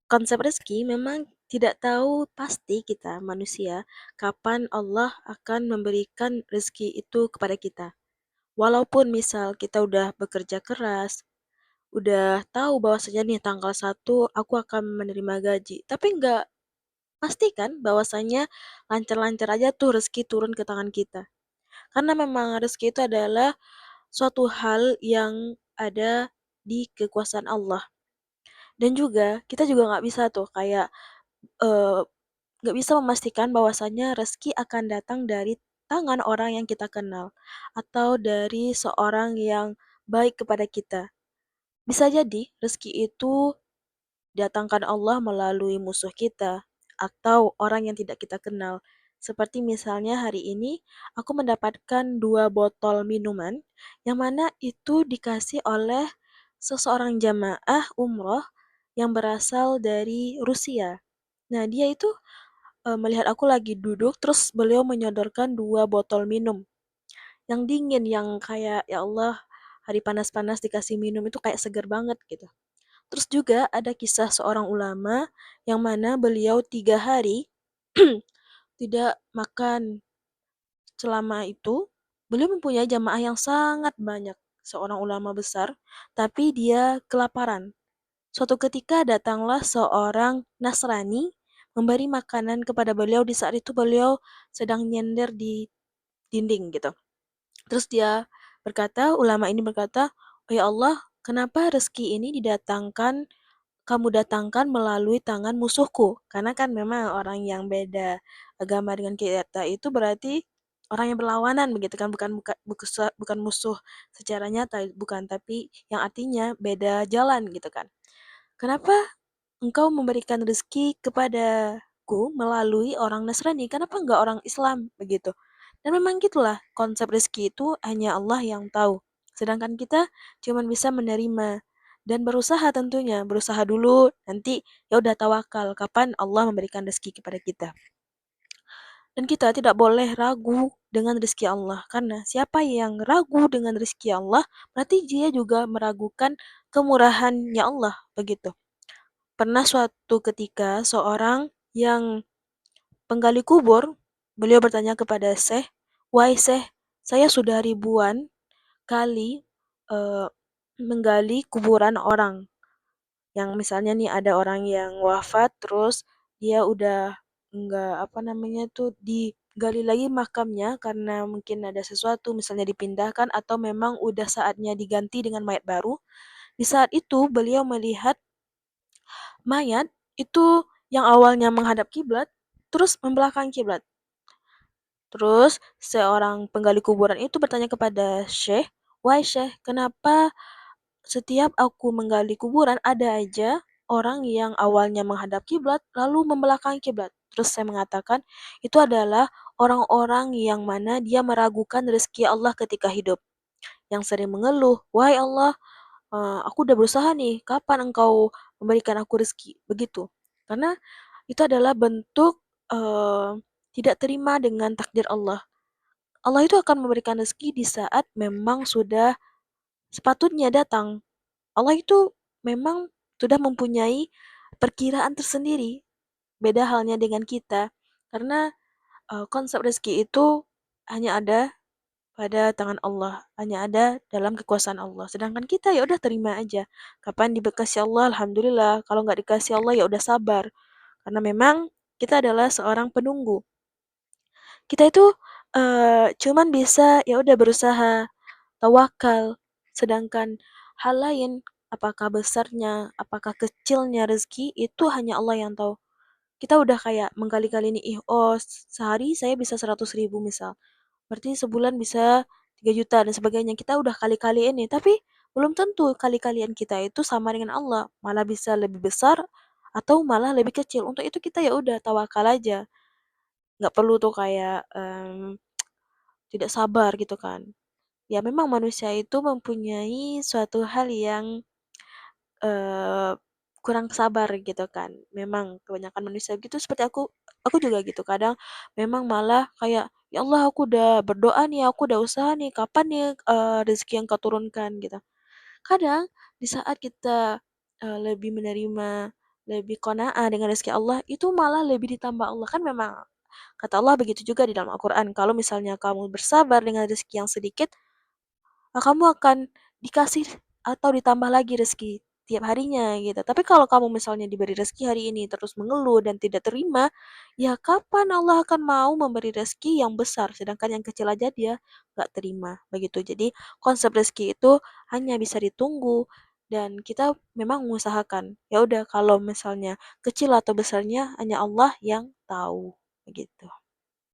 Konsep rezeki memang tidak tahu pasti kita manusia kapan Allah akan memberikan rezeki itu kepada kita. Walaupun misal kita udah bekerja keras, udah tahu bahwasanya nih tanggal 1 aku akan menerima gaji, tapi nggak pasti kan bahwasanya lancar-lancar aja tuh rezeki turun ke tangan kita. Karena memang rezeki itu adalah suatu hal yang ada di kekuasaan Allah. Dan juga kita juga nggak bisa tuh kayak eh, nggak bisa memastikan bahwasanya rezeki akan datang dari tangan orang yang kita kenal atau dari seorang yang baik kepada kita. Bisa jadi rezeki itu datangkan Allah melalui musuh kita atau orang yang tidak kita kenal. Seperti misalnya hari ini aku mendapatkan 2 botol minuman yang mana itu dikasih oleh seseorang jamaah umroh yang berasal dari Rusia. Nah, dia itu melihat aku lagi duduk, terus beliau menyodorkan 2 botol minum yang dingin, yang kayak ya Allah, hari panas-panas dikasih minum itu kayak seger banget gitu. Terus juga ada kisah seorang ulama yang mana beliau 3 hari tidak makan. Selama itu beliau mempunyai jamaah yang sangat banyak, seorang ulama besar, tapi dia kelaparan. Suatu ketika datanglah seorang Nasrani memberi makanan kepada beliau. Di saat itu beliau sedang nyender di dinding gitu. Terus dia berkata, ulama ini berkata, "Oh ya Allah, kenapa rezeki ini kamu datangkan melalui tangan musuhku?" Karena kan memang orang yang beda agama dengan kita itu berarti orang yang berlawanan begitu kan, bukan musuh secara nyata, bukan, tapi yang artinya beda jalan gitu kan. Kenapa engkau memberikan rezeki kepadaku melalui orang Nasrani, kenapa enggak orang Islam begitu? Dan memang gitulah konsep rezeki itu hanya Allah yang tahu. Sedangkan kita cuma bisa menerima dan berusaha tentunya, berusaha dulu nanti ya udah tawakal kapan Allah memberikan rezeki kepada kita. Dan kita tidak boleh ragu dengan rezeki Allah karena siapa yang ragu dengan rezeki Allah berarti dia juga meragukan kemurahannya Allah begitu. Pernah suatu ketika seorang yang penggali kubur, beliau bertanya kepada Syekh, "Wahai Syekh, saya sudah ribuan kali eh, menggali kuburan orang. Yang misalnya nih ada orang yang wafat, terus dia udah enggak apa namanya tuh digali lagi makamnya karena mungkin ada sesuatu, misalnya dipindahkan atau memang udah saatnya diganti dengan mayat baru. Di saat itu beliau melihat mayat itu yang awalnya menghadap kiblat, terus membelakangi kiblat. Terus seorang penggali kuburan itu bertanya kepada Syekh, "Wahai Syekh, kenapa setiap aku menggali kuburan ada aja orang yang awalnya menghadap kiblat lalu membelakangi kiblat?" Terus saya mengatakan, itu adalah orang-orang yang mana dia meragukan rezeki Allah ketika hidup, yang sering mengeluh, "Wahai Allah, aku udah berusaha nih, kapan engkau memberikan aku rezeki?" Begitu. Karena itu adalah bentuk tidak terima dengan takdir Allah. Allah itu akan memberikan rezeki di saat memang sudah sepatutnya datang. Allah itu memang sudah mempunyai perkiraan tersendiri. Beda halnya dengan kita. Karena konsep rezeki itu hanya ada pada tangan Allah, hanya ada dalam kekuasaan Allah. Sedangkan kita ya udah terima aja. Kapan dikasih Allah, alhamdulillah. Kalau nggak dikasih Allah ya udah sabar. Karena memang kita adalah seorang penunggu. Kita itu cuman bisa ya udah berusaha, tawakal. Sedangkan hal lain, apakah besarnya, apakah kecilnya rezeki itu hanya Allah yang tahu. Kita udah kayak mengkali-kali nih, oh sehari saya bisa 100.000 misal. Berarti sebulan bisa 3 juta dan sebagainya. Kita udah kali-kali ini, tapi belum tentu kali-kalian kita itu sama dengan Allah. Malah bisa lebih besar atau malah lebih kecil. Untuk itu kita ya udah tawakal aja. Nggak perlu tuh kayak tidak sabar gitu kan. Ya memang manusia itu mempunyai suatu hal yang eh, kurang sabar gitu kan. Memang kebanyakan manusia gitu seperti aku juga gitu. Kadang memang malah kayak ya Allah aku udah berdoa nih, aku udah usaha nih, kapan nih rezeki yang kau turunkan gitu. Kadang di saat kita lebih menerima lebih qanaah dengan rezeki Allah, itu malah lebih ditambah Allah. Kan memang kata Allah begitu juga di dalam Al-Quran, kalau misalnya kamu bersabar dengan rezeki yang sedikit, kamu akan dikasih atau ditambah lagi rezeki tiap harinya gitu. Tapi kalau kamu misalnya diberi rezeki hari ini terus mengeluh dan tidak terima, ya kapan Allah akan mau memberi rezeki yang besar, sedangkan yang kecil aja dia nggak terima begitu. Jadi konsep rezeki itu hanya bisa ditunggu dan kita memang mengusahakan. Ya udah kalau misalnya kecil atau besarnya hanya Allah yang tahu begitu.